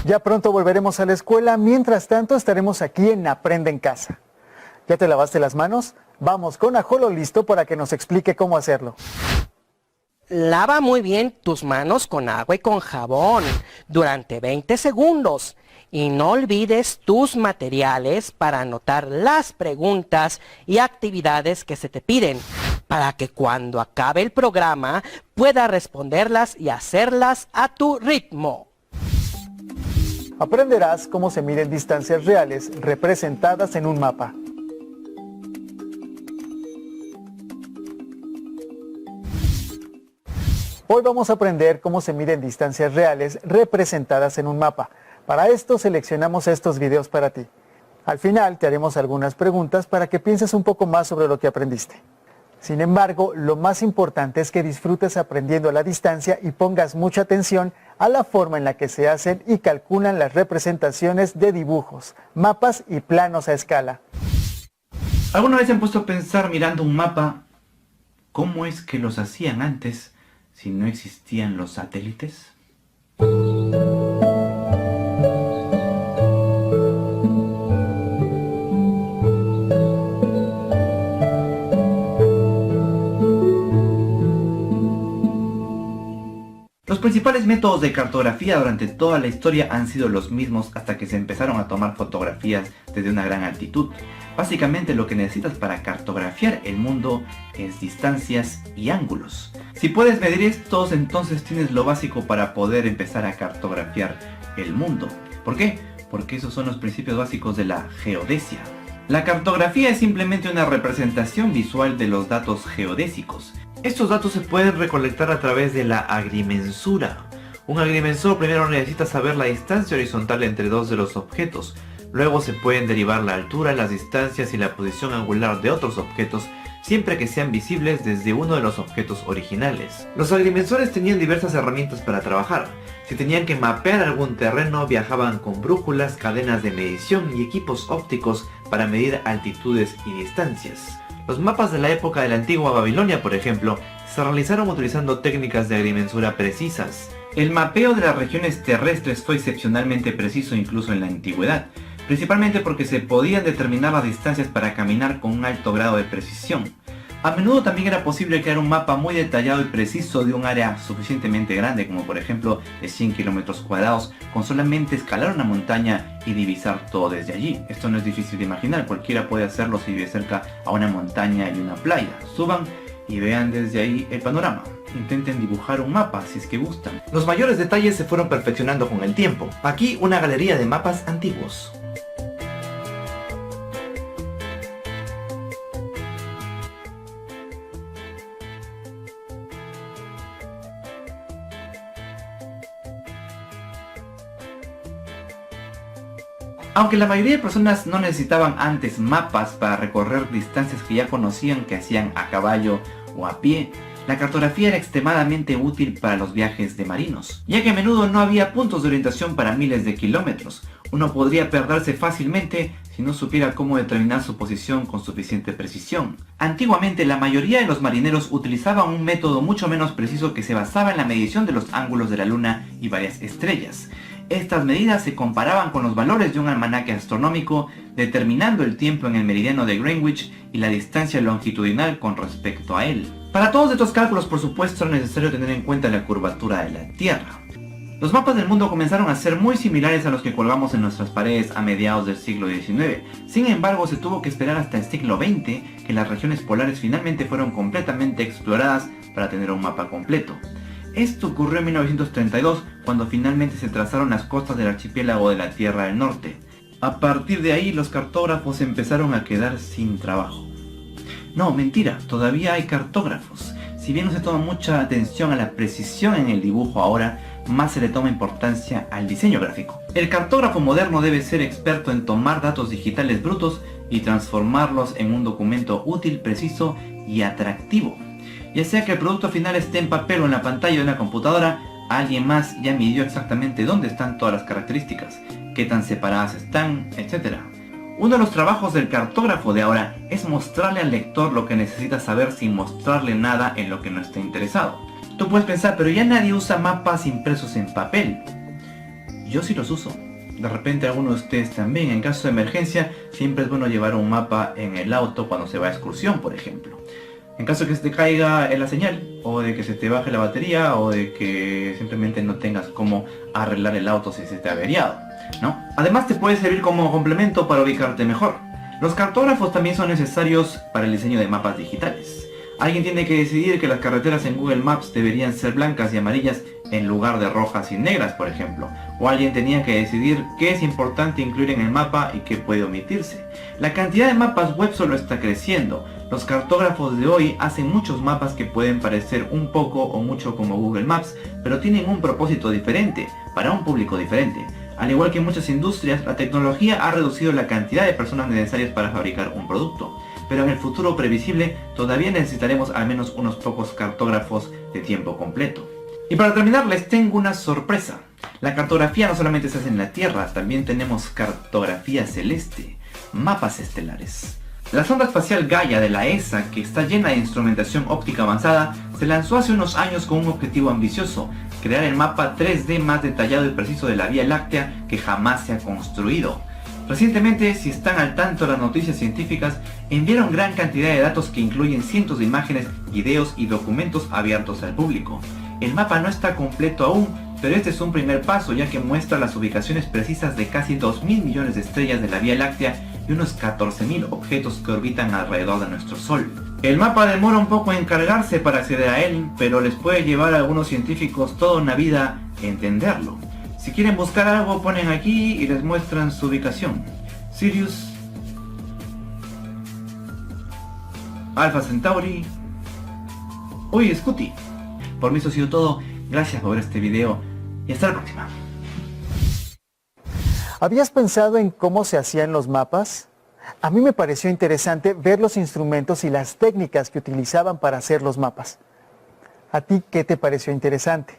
Ya pronto volveremos a la escuela, mientras tanto estaremos aquí en Aprende en Casa. ¿Ya te lavaste las manos? Vamos con Ajolo listo para que nos explique cómo hacerlo. Lava muy bien tus manos con agua y con jabón durante 20 segundos. Y no olvides tus materiales para anotar las preguntas y actividades que se te piden, para que cuando acabe el programa puedas responderlas y hacerlas a tu ritmo. Aprenderás cómo se miden distancias reales representadas en un mapa. Hoy vamos a aprender cómo se miden distancias reales representadas en un mapa. Para esto seleccionamos estos videos para ti. Al final te haremos algunas preguntas para que pienses un poco más sobre lo que aprendiste. Sin embargo, lo más importante es que disfrutes aprendiendo a la distancia y pongas mucha atención a la forma en la que se hacen y calculan las representaciones de dibujos, mapas y planos a escala. ¿Alguna vez se han puesto a pensar mirando un mapa cómo es que los hacían antes si no existían los satélites? Los principales métodos de cartografía durante toda la historia han sido los mismos hasta que se empezaron a tomar fotografías desde una gran altitud. Básicamente lo que necesitas para cartografiar el mundo es distancias y ángulos. Si puedes medir estos, entonces tienes lo básico para poder empezar a cartografiar el mundo. ¿Por qué? Porque esos son los principios básicos de la geodesia. La cartografía es simplemente una representación visual de los datos geodésicos. Estos datos se pueden recolectar a través de la agrimensura. Un agrimensor primero necesita saber la distancia horizontal entre dos de los objetos. Luego se pueden derivar la altura, las distancias y la posición angular de otros objetos, siempre que sean visibles desde uno de los objetos originales. Los agrimensores tenían diversas herramientas para trabajar. Si tenían que mapear algún terreno, viajaban con brújulas, cadenas de medición y equipos ópticos para medir altitudes y distancias. Los mapas de la época de la antigua Babilonia, por ejemplo, se realizaron utilizando técnicas de agrimensura precisas. El mapeo de las regiones terrestres fue excepcionalmente preciso incluso en la antigüedad, principalmente porque se podían determinar las distancias para caminar con un alto grado de precisión. A menudo también era posible crear un mapa muy detallado y preciso de un área suficientemente grande, como por ejemplo de 100 kilómetros cuadrados, con solamente escalar una montaña y divisar todo desde allí. Esto no es difícil de imaginar, cualquiera puede hacerlo si vive cerca a una montaña y una playa. Suban y vean desde ahí el panorama. Intenten dibujar un mapa si es que gustan. Los mayores detalles se fueron perfeccionando con el tiempo. Aquí una galería de mapas antiguos. Aunque la mayoría de personas no necesitaban antes mapas para recorrer distancias que ya conocían que hacían a caballo o a pie, la cartografía era extremadamente útil para los viajes de marinos, ya que a menudo no había puntos de orientación para miles de kilómetros. Uno podría perderse fácilmente si no supiera cómo determinar su posición con suficiente precisión. Antiguamente la mayoría de los marineros utilizaban un método mucho menos preciso que se basaba en la medición de los ángulos de la luna y varias estrellas. Estas medidas se comparaban con los valores de un almanaque astronómico, determinando el tiempo en el meridiano de Greenwich y la distancia longitudinal con respecto a él. Para todos estos cálculos, por supuesto, era necesario tener en cuenta la curvatura de la Tierra. Los mapas del mundo comenzaron a ser muy similares a los que colgamos en nuestras paredes a mediados del siglo XIX. Sin embargo, se tuvo que esperar hasta el siglo XX que las regiones polares finalmente fueron completamente exploradas para tener un mapa completo. Esto ocurrió en 1932, cuando finalmente se trazaron las costas del archipiélago de la Tierra del Norte. A partir de ahí, los cartógrafos empezaron a quedar sin trabajo. No, mentira, todavía hay cartógrafos. Si bien no se toma mucha atención a la precisión en el dibujo ahora, más se le toma importancia al diseño gráfico. El cartógrafo moderno debe ser experto en tomar datos digitales brutos y transformarlos en un documento útil, preciso y atractivo. Ya sea que el producto final esté en papel o en la pantalla de una computadora, alguien más ya midió exactamente dónde están todas las características, qué tan separadas están, etc. Uno de los trabajos del cartógrafo de ahora es mostrarle al lector lo que necesita saber sin mostrarle nada en lo que no esté interesado. Tú puedes pensar, pero ya nadie usa mapas impresos en papel. Yo sí los uso. De repente algunos de ustedes también. En caso de emergencia, siempre es bueno llevar un mapa en el auto cuando se va a excursión, por ejemplo. En caso de que se te caiga la señal, o de que se te baje la batería, o de que simplemente no tengas cómo arreglar el auto si se te ha averiado, ¿no? Además te puede servir como complemento para ubicarte mejor. Los cartógrafos también son necesarios para el diseño de mapas digitales. Alguien tiene que decidir que las carreteras en Google Maps deberían ser blancas y amarillas en lugar de rojas y negras, por ejemplo. O alguien tenía que decidir qué es importante incluir en el mapa y qué puede omitirse. La cantidad de mapas web solo está creciendo. Los cartógrafos de hoy hacen muchos mapas que pueden parecer un poco o mucho como Google Maps, pero tienen un propósito diferente, para un público diferente. Al igual que en muchas industrias, la tecnología ha reducido la cantidad de personas necesarias para fabricar un producto. Pero en el futuro previsible todavía necesitaremos al menos unos pocos cartógrafos de tiempo completo. Y para terminar les tengo una sorpresa. La cartografía no solamente se hace en la Tierra, también tenemos cartografía celeste, mapas estelares. La sonda espacial Gaia de la ESA, que está llena de instrumentación óptica avanzada, se lanzó hace unos años con un objetivo ambicioso: crear el mapa 3D más detallado y preciso de la Vía Láctea que jamás se ha construido. Recientemente, si están al tanto de las noticias científicas, enviaron gran cantidad de datos que incluyen cientos de imágenes, videos y documentos abiertos al público. El mapa no está completo aún, pero este es un primer paso, ya que muestra las ubicaciones precisas de casi 2.000 millones de estrellas de la Vía Láctea y unos 14.000 objetos que orbitan alrededor de nuestro Sol. El mapa demora un poco en cargarse para acceder a él, pero les puede llevar a algunos científicos toda una vida entenderlo. Si quieren buscar algo, ponen aquí y les muestran su ubicación. Sirius, Alpha Centauri, uy, Scuti. Por mí eso ha sido todo. Gracias por ver este video y hasta la próxima. ¿Habías pensado en cómo se hacían los mapas? A mí me pareció interesante ver los instrumentos y las técnicas que utilizaban para hacer los mapas. ¿A ti qué te pareció interesante?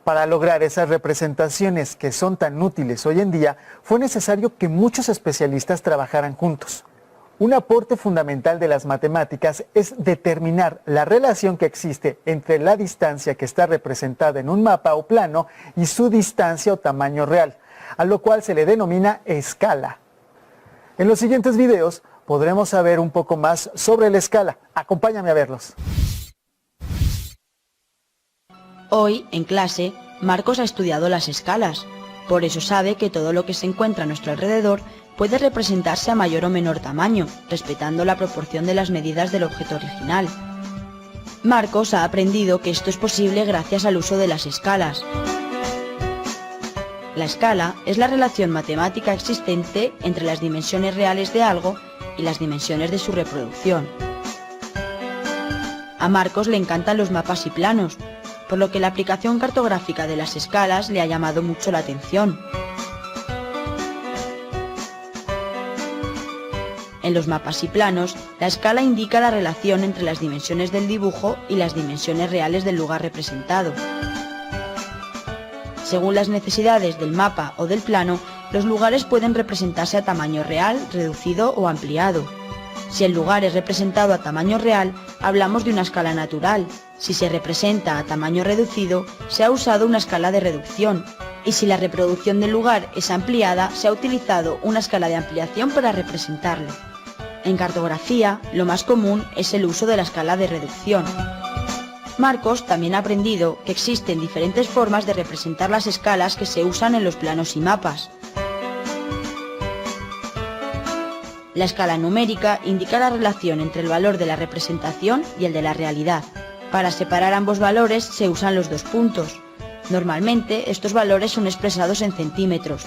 Para lograr esas representaciones que son tan útiles hoy en día, fue necesario que muchos especialistas trabajaran juntos. Un aporte fundamental de las matemáticas es determinar la relación que existe entre la distancia que está representada en un mapa o plano y su distancia o tamaño real, a lo cual se le denomina escala. En los siguientes videos podremos saber un poco más sobre la escala. Acompáñame a verlos. Hoy, en clase, Marcos ha estudiado las escalas. Por eso sabe que todo lo que se encuentra a nuestro alrededor puede representarse a mayor o menor tamaño, respetando la proporción de las medidas del objeto original. Marcos ha aprendido que esto es posible gracias al uso de las escalas. La escala es la relación matemática existente entre las dimensiones reales de algo y las dimensiones de su reproducción. A Marcos le encantan los mapas y planos, por lo que la aplicación cartográfica de las escalas le ha llamado mucho la atención. En los mapas y planos, la escala indica la relación entre las dimensiones del dibujo y las dimensiones reales del lugar representado. Según las necesidades del mapa o del plano, los lugares pueden representarse a tamaño real, reducido o ampliado. Si el lugar es representado a tamaño real, hablamos de una escala natural. Si se representa a tamaño reducido, se ha usado una escala de reducción. Y si la reproducción del lugar es ampliada, se ha utilizado una escala de ampliación para representarlo. En cartografía, lo más común es el uso de la escala de reducción. Marcos también ha aprendido que existen diferentes formas de representar las escalas que se usan en los planos y mapas. La escala numérica indica la relación entre el valor de la representación y el de la realidad. Para separar ambos valores se usan los dos puntos. Normalmente estos valores son expresados en centímetros.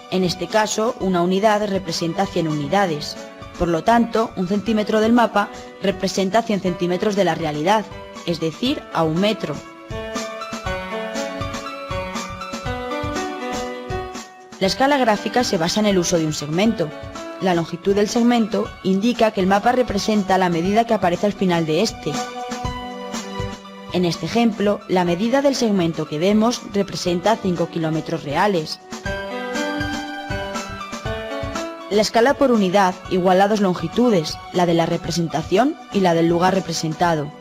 En este caso, una unidad representa 100 unidades. Por lo tanto, un centímetro del mapa representa 100 centímetros de la realidad, es decir, a 1 metro. La escala gráfica se basa en el uso de un segmento. La longitud del segmento indica que el mapa representa la medida que aparece al final de este. En este ejemplo, la medida del segmento que vemos representa 5 kilómetros reales. La escala por unidad iguala dos longitudes, la de la representación y la del lugar representado.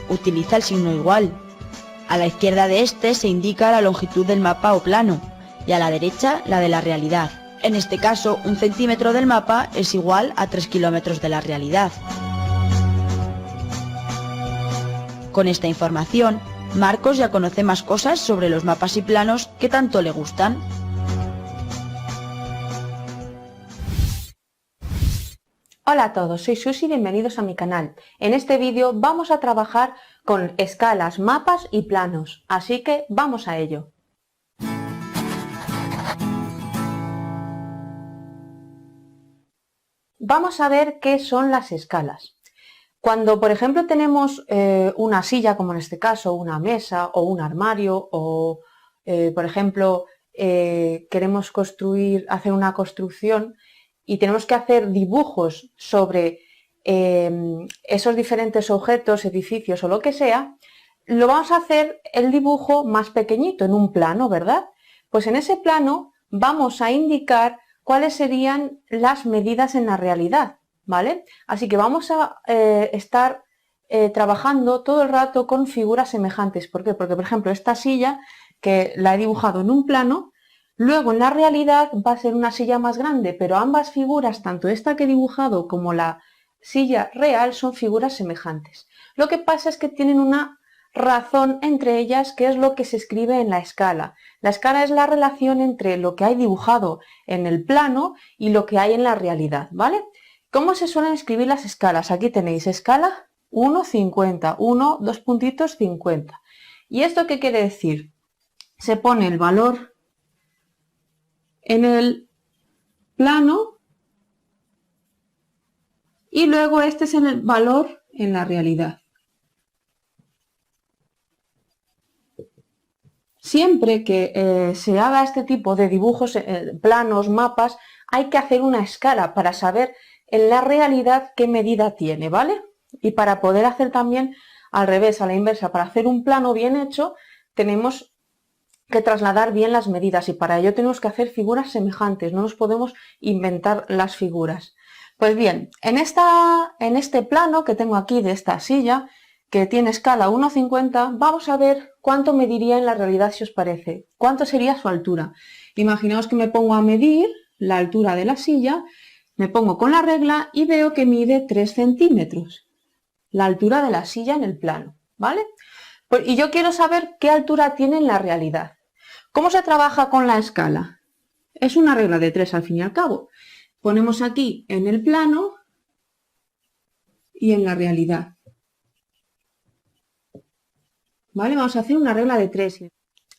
Utiliza el signo igual. A la izquierda de este se indica la longitud del mapa o plano, y a la derecha la de la realidad. En este caso, 1 centímetro del mapa es igual a 3 kilómetros de la realidad. Con esta información, Marcos ya conoce más cosas sobre los mapas y planos que tanto le gustan. Hola a todos, soy Susi y bienvenidos a mi canal. En este vídeo vamos a trabajar con escalas, mapas y planos, así que vamos a ello. Vamos a ver qué son las escalas. Cuando, por ejemplo, tenemos una silla, como en este caso, una mesa o un armario, o, por ejemplo, queremos hacer una construcción y tenemos que hacer dibujos sobre esos diferentes objetos, edificios o lo que sea, lo vamos a hacer el dibujo más pequeñito, en un plano, ¿verdad? Pues en ese plano vamos a indicar cuáles serían las medidas en la realidad, ¿vale? Así que vamos a estar trabajando todo el rato con figuras semejantes. ¿Por qué? Porque, por ejemplo, esta silla, que la he dibujado en un plano, luego en la realidad va a ser una silla más grande, pero ambas figuras, tanto esta que he dibujado como la silla real, son figuras semejantes. Lo que pasa es que tienen una razón entre ellas, que es lo que se escribe en la escala. La escala es la relación entre lo que hay dibujado en el plano y lo que hay en la realidad, ¿vale? ¿Cómo se suelen escribir las escalas? Aquí tenéis escala 1, 50, 1, 2 puntitos, 50. ¿Y esto qué quiere decir? Se pone el valor en el plano y luego este es el valor en la realidad. Siempre que se haga este tipo de dibujos, planos, mapas, hay que hacer una escala para saber en la realidad qué medida tiene, ¿vale? Y para poder hacer también al revés, a la inversa, para hacer un plano bien hecho, tenemos que trasladar bien las medidas y para ello tenemos que hacer figuras semejantes, no nos podemos inventar las figuras. Pues bien, en este plano que tengo aquí de esta silla, que tiene escala 1,50, vamos a ver cuánto mediría en la realidad, si os parece. ¿Cuánto sería su altura? Imaginaos que me pongo a medir la altura de la silla, me pongo con la regla y veo que mide 3 centímetros, la altura de la silla en el plano, ¿vale? Y yo quiero saber qué altura tiene en la realidad. ¿Cómo se trabaja con la escala? Es una regla de 3 al fin y al cabo. Ponemos aquí en el plano y en la realidad. ¿Vale? Vamos a hacer una regla de 3.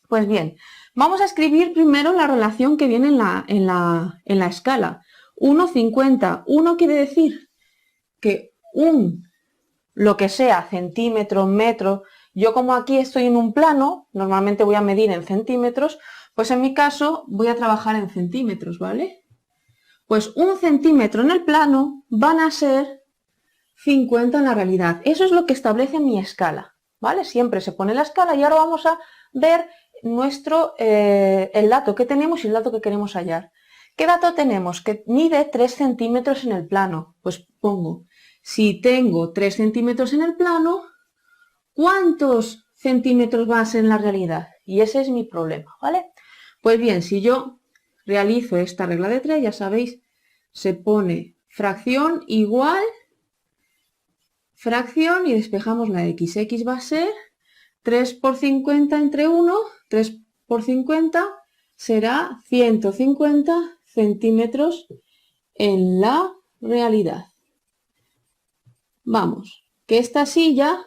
Pues bien, vamos a escribir primero la relación que viene en la escala. 1,50. 1 quiere decir que lo que sea, centímetro, metro. Yo como aquí estoy en un plano, normalmente voy a medir en centímetros, pues en mi caso voy a trabajar en centímetros, ¿vale? Pues 1 centímetro en el plano van a ser 50 en la realidad. Eso es lo que establece mi escala, ¿vale? Siempre se pone la escala y ahora vamos a ver el dato que tenemos y el dato que queremos hallar. ¿Qué dato tenemos? Que mide 3 centímetros en el plano. Pues pongo, si tengo 3 centímetros en el plano, ¿cuántos centímetros va a ser en la realidad? Y ese es mi problema, ¿vale? Pues bien, si yo realizo esta regla de 3, ya sabéis, se pone fracción igual, fracción y despejamos la x. X va a ser 3 por 50 entre 1, 3 por 50 será 150 centímetros en la realidad. Vamos, que esta silla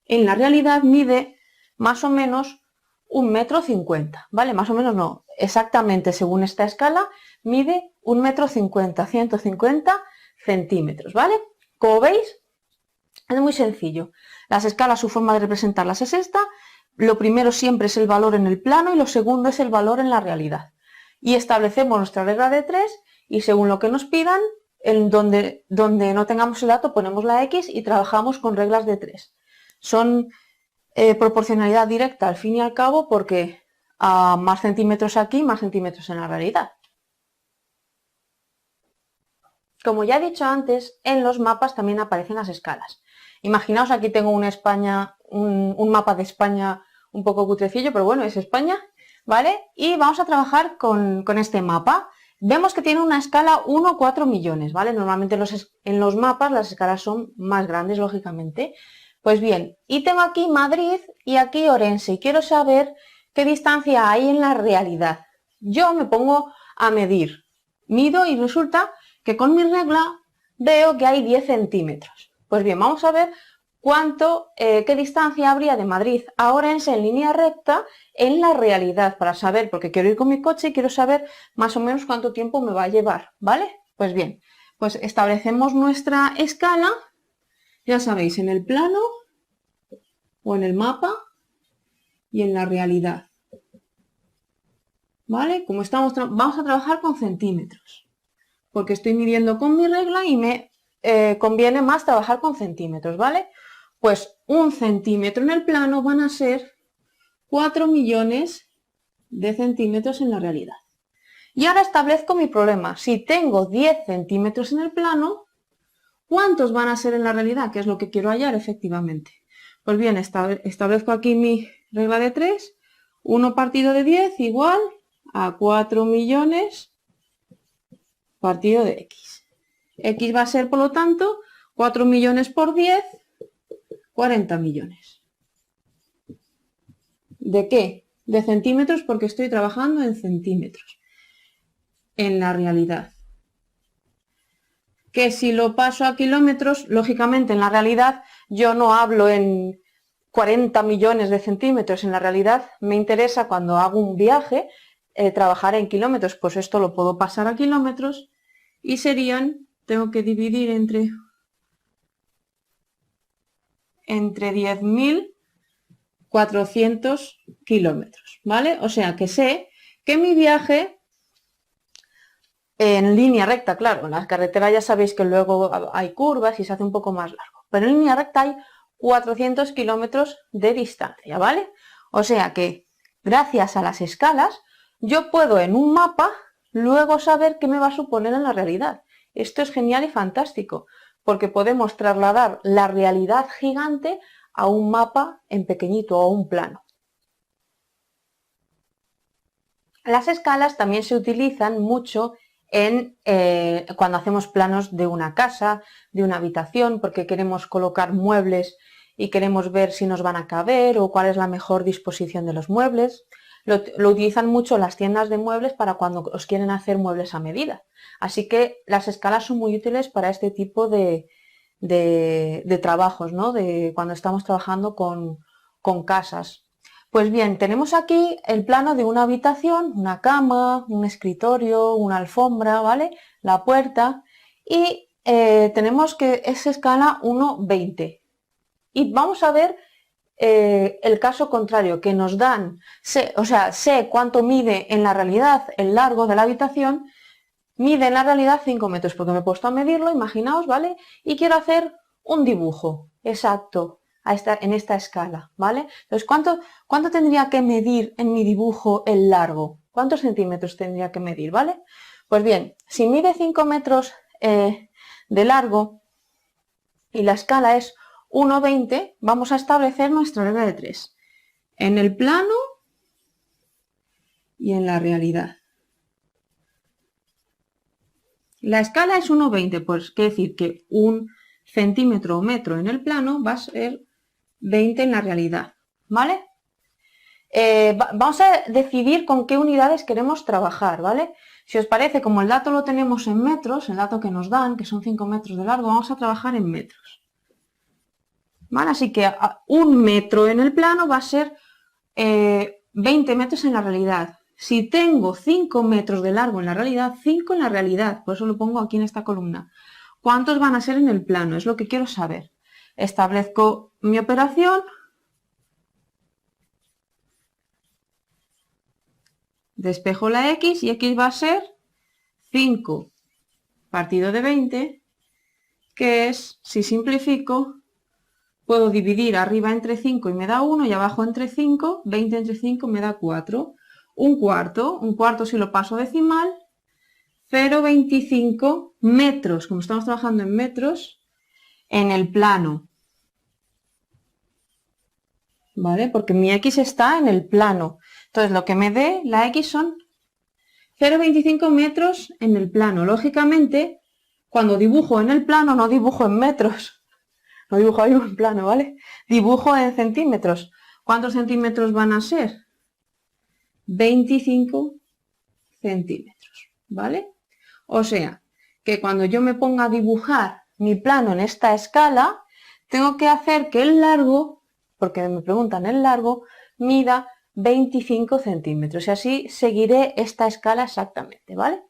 en la realidad mide más o menos 1,50 m, ¿vale? Más o menos no, exactamente según esta escala mide 1,50 m, 150 centímetros, ¿vale? Como veis, es muy sencillo. Las escalas, su forma de representarlas es esta. Lo primero siempre es el valor en el plano y lo segundo es el valor en la realidad. Y establecemos nuestra regla de 3 y según lo que nos pidan, donde no tengamos el dato ponemos la X y trabajamos con reglas de 3. Son proporcionalidad directa al fin y al cabo porque a más centímetros aquí, más centímetros en la realidad. Como ya he dicho antes, en los mapas también aparecen las escalas. Imaginaos, aquí tengo una España, un mapa de España un poco cutrecillo, pero bueno, es España. ¿vale? Y vamos a trabajar con este mapa. Vemos que tiene una escala 1,4 millones, ¿vale? Normalmente en los mapas las escalas son más grandes, lógicamente. Pues bien, y tengo aquí Madrid y aquí Orense, y quiero saber qué distancia hay en la realidad. Yo me pongo a medir, mido y resulta que con mi regla veo que hay 10 centímetros. Pues bien, vamos a ver qué distancia habría de Madrid a Orense en línea recta en la realidad, para saber, porque quiero ir con mi coche y quiero saber más o menos cuánto tiempo me va a llevar, ¿vale? Pues bien, pues establecemos nuestra escala, ya sabéis, en el plano o en el mapa y en la realidad, ¿vale? Como vamos a trabajar con centímetros, porque estoy midiendo con mi regla y me conviene más trabajar con centímetros, ¿vale? Pues 1 centímetro en el plano van a ser 4 millones de centímetros en la realidad. Y ahora establezco mi problema. Si tengo 10 centímetros en el plano, ¿cuántos van a ser en la realidad? Que es lo que quiero hallar efectivamente. Pues bien, establezco aquí mi regla de 3. 1 partido de 10 igual a 4 millones partido de x. X va a ser, por lo tanto, 4 millones por 10, 40 millones. ¿De qué? De centímetros, porque estoy trabajando en centímetros. En la realidad. Que si lo paso a kilómetros, lógicamente en la realidad yo no hablo en 40 millones de centímetros. En la realidad me interesa cuando hago un viaje trabajar en kilómetros, pues esto lo puedo pasar a kilómetros y serían, tengo que dividir entre 10.400 kilómetros, ¿vale? O sea que sé que mi viaje en línea recta, claro, en las carreteras ya sabéis que luego hay curvas y se hace un poco más largo, pero en línea recta hay 400 kilómetros de distancia, ¿vale? O sea que gracias a las escalas yo puedo en un mapa luego saber qué me va a suponer en la realidad. Esto es genial y fantástico, porque podemos trasladar la realidad gigante a un mapa en pequeñito o a un plano. Las escalas también se utilizan mucho cuando hacemos planos de una casa, de una habitación, porque queremos colocar muebles y queremos ver si nos van a caber o cuál es la mejor disposición de los muebles. Lo utilizan mucho las tiendas de muebles para cuando os quieren hacer muebles a medida. Así que las escalas son muy útiles para este tipo de trabajos, ¿no? De cuando estamos trabajando con casas. Pues bien, tenemos aquí el plano de una habitación, una cama, un escritorio, una alfombra, ¿vale? La puerta, y tenemos que es escala 1,20. Y vamos a ver el caso contrario, que nos dan, sé cuánto mide en la realidad el largo de la habitación, mide en la realidad 5 metros, porque me he puesto a medirlo, imaginaos, ¿vale? Y quiero hacer un dibujo exacto en esta escala, ¿vale? Entonces, ¿cuánto tendría que medir en mi dibujo el largo? ¿Cuántos centímetros tendría que medir, ¿vale? Pues bien, si mide 5 metros de largo y la escala es 1,20, vamos a establecer nuestra regla de 3. En el plano y en la realidad. La escala es 1,20, pues quiere decir que 1 centímetro o metro en el plano va a ser 20 en la realidad, ¿vale? Vamos a decidir con qué unidades queremos trabajar, ¿vale? Si os parece, como el dato lo tenemos en metros, el dato que nos dan, que son 5 metros de largo, vamos a trabajar en metros, ¿vale? Así que 1 metro en el plano va a ser 20 metros en la realidad. Si tengo 5 metros de largo en la realidad, 5 en la realidad, por eso lo pongo aquí en esta columna. ¿Cuántos van a ser en el plano? Es lo que quiero saber. Establezco mi operación. Despejo la x y x va a ser 5 partido de 20, que es, si simplifico, puedo dividir arriba entre 5 y me da 1 y abajo entre 5, 20 entre 5 me da 4. Un cuarto si lo paso a decimal, 0,25 metros, como estamos trabajando en metros, en el plano. ¿vale? Porque mi X está en el plano. Entonces lo que me dé la X son 0,25 metros en el plano. Lógicamente, cuando dibujo en el plano no dibujo en metros. No dibujo ahí en plano, ¿vale? Dibujo en centímetros. ¿Cuántos centímetros van a ser? 25 centímetros, ¿vale? O sea, que cuando yo me ponga a dibujar mi plano en esta escala, tengo que hacer que el largo, porque me preguntan el largo, mida 25 centímetros. Y así seguiré esta escala exactamente, ¿vale?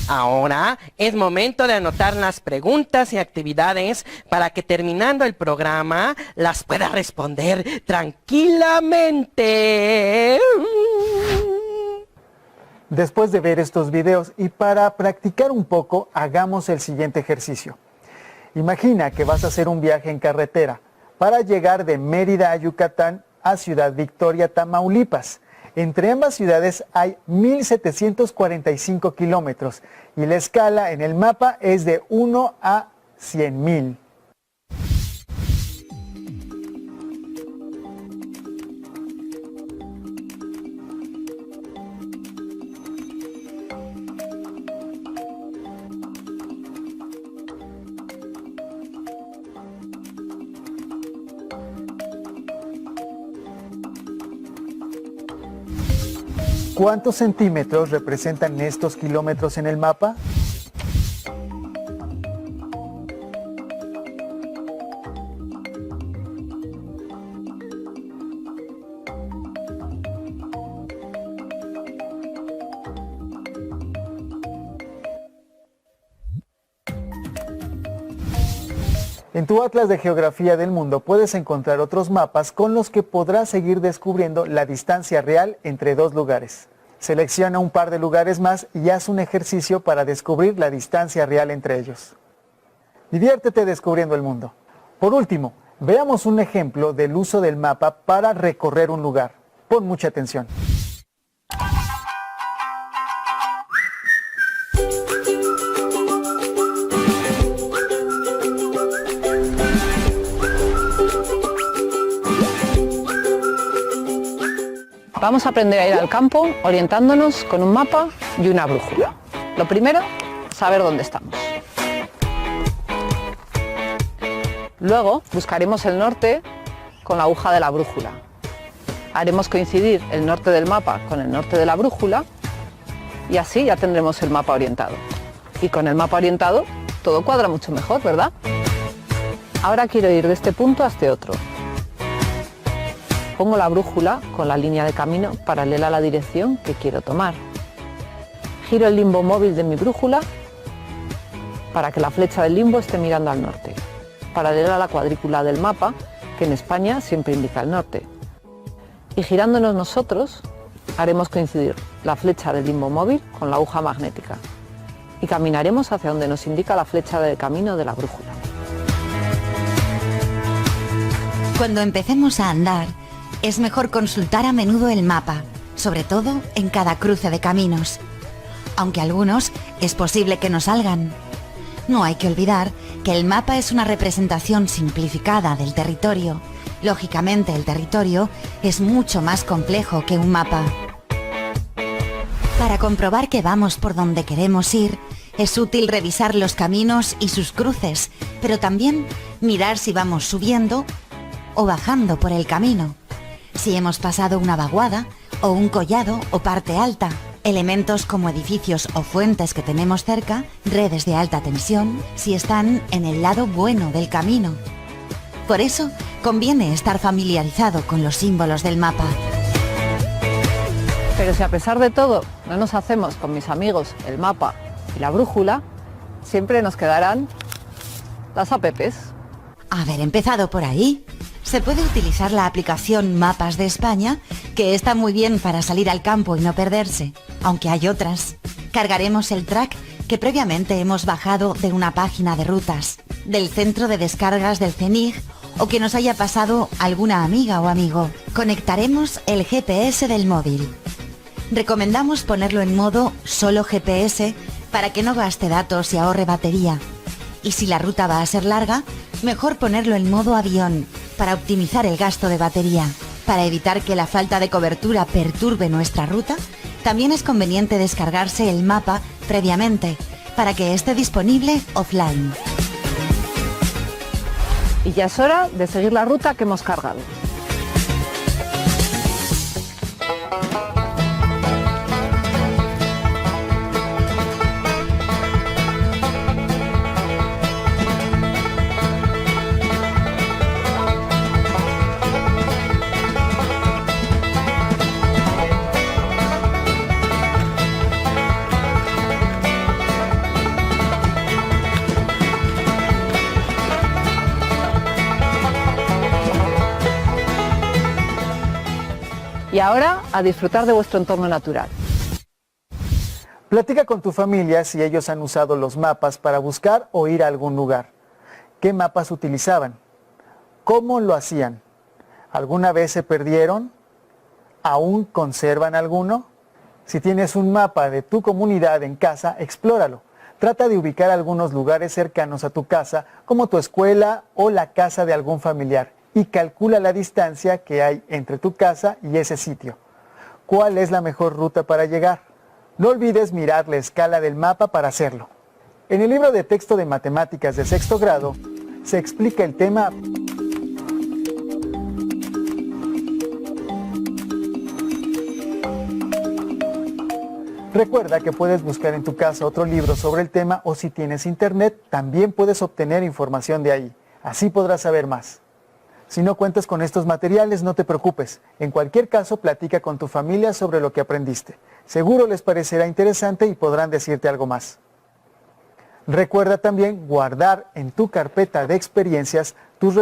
Ahora es momento de anotar las preguntas y actividades para que terminando el programa las pueda responder tranquilamente. Después de ver estos videos y para practicar un poco, hagamos el siguiente ejercicio. Imagina que vas a hacer un viaje en carretera para llegar de Mérida a Yucatán a Ciudad Victoria, Tamaulipas. Entre ambas ciudades hay 1.745 kilómetros y la escala en el mapa es de 1 a 100.000. ¿Cuántos centímetros representan estos kilómetros en el mapa? En tu Atlas de Geografía del Mundo puedes encontrar otros mapas con los que podrás seguir descubriendo la distancia real entre dos lugares. Selecciona un par de lugares más y haz un ejercicio para descubrir la distancia real entre ellos. Diviértete descubriendo el mundo. Por último, veamos un ejemplo del uso del mapa para recorrer un lugar. Pon mucha atención. Vamos a aprender a ir al campo orientándonos con un mapa y una brújula. Lo primero, saber dónde estamos. Luego buscaremos el norte con la aguja de la brújula. Haremos coincidir el norte del mapa con el norte de la brújula y así ya tendremos el mapa orientado. Y con el mapa orientado todo cuadra mucho mejor, ¿verdad? Ahora quiero ir de este punto a este otro. Pongo la brújula con la línea de camino paralela a la dirección que quiero tomar. Giro el limbo móvil de mi brújula para que la flecha del limbo esté mirando al norte, paralela a la cuadrícula del mapa, que en España siempre indica el norte. Y girándonos nosotros, haremos coincidir la flecha del limbo móvil con la aguja magnética y caminaremos hacia donde nos indica la flecha de camino de la brújula. Cuando empecemos a andar, es mejor consultar a menudo el mapa, sobre todo en cada cruce de caminos. Aunque algunos es posible que no salgan. No hay que olvidar que el mapa es una representación simplificada del territorio. Lógicamente, el territorio es mucho más complejo que un mapa. Para comprobar que vamos por donde queremos ir, es útil revisar los caminos y sus cruces, pero también mirar si vamos subiendo o bajando por el camino. Si hemos pasado una vaguada o un collado o parte alta, elementos como edificios o fuentes que tenemos cerca, redes de alta tensión, si están en el lado bueno del camino. Por eso, conviene estar familiarizado con los símbolos del mapa. Pero si a pesar de todo no nos hacemos con mis amigos el mapa y la brújula, siempre nos quedarán las apps. Haber empezado por ahí. Se puede utilizar la aplicación Mapas de España, que está muy bien para salir al campo y no perderse, aunque hay otras. Cargaremos el track que previamente hemos bajado de una página de rutas, del centro de descargas del CENIG o que nos haya pasado alguna amiga o amigo. Conectaremos el GPS del móvil. Recomendamos ponerlo en modo solo GPS para que no gaste datos y ahorre batería. Y si la ruta va a ser larga, Mejor ponerlo en modo avión para optimizar el gasto de batería. Para evitar que la falta de cobertura perturbe nuestra ruta, también es conveniente descargarse el mapa previamente para que esté disponible offline. Y ya es hora de seguir la ruta que hemos cargado. Y ahora a disfrutar de vuestro entorno natural. Platica con tu familia si ellos han usado los mapas para buscar o ir a algún lugar. ¿Qué mapas utilizaban? ¿Cómo lo hacían? ¿Alguna vez se perdieron? ¿Aún conservan alguno? Si tienes un mapa de tu comunidad en casa, explóralo. Trata de ubicar algunos lugares cercanos a tu casa, como tu escuela o la casa de algún familiar, y calcula la distancia que hay entre tu casa y ese sitio. ¿Cuál es la mejor ruta para llegar? No olvides mirar la escala del mapa para hacerlo. En el libro de texto de matemáticas de sexto grado se explica el tema. Recuerda que puedes buscar en tu casa otro libro sobre el tema, o si tienes internet, también puedes obtener información de ahí. Así podrás saber más. Si no cuentas con estos materiales, no te preocupes. En cualquier caso, platica con tu familia sobre lo que aprendiste. Seguro les parecerá interesante y podrán decirte algo más. Recuerda también guardar en tu carpeta de experiencias tus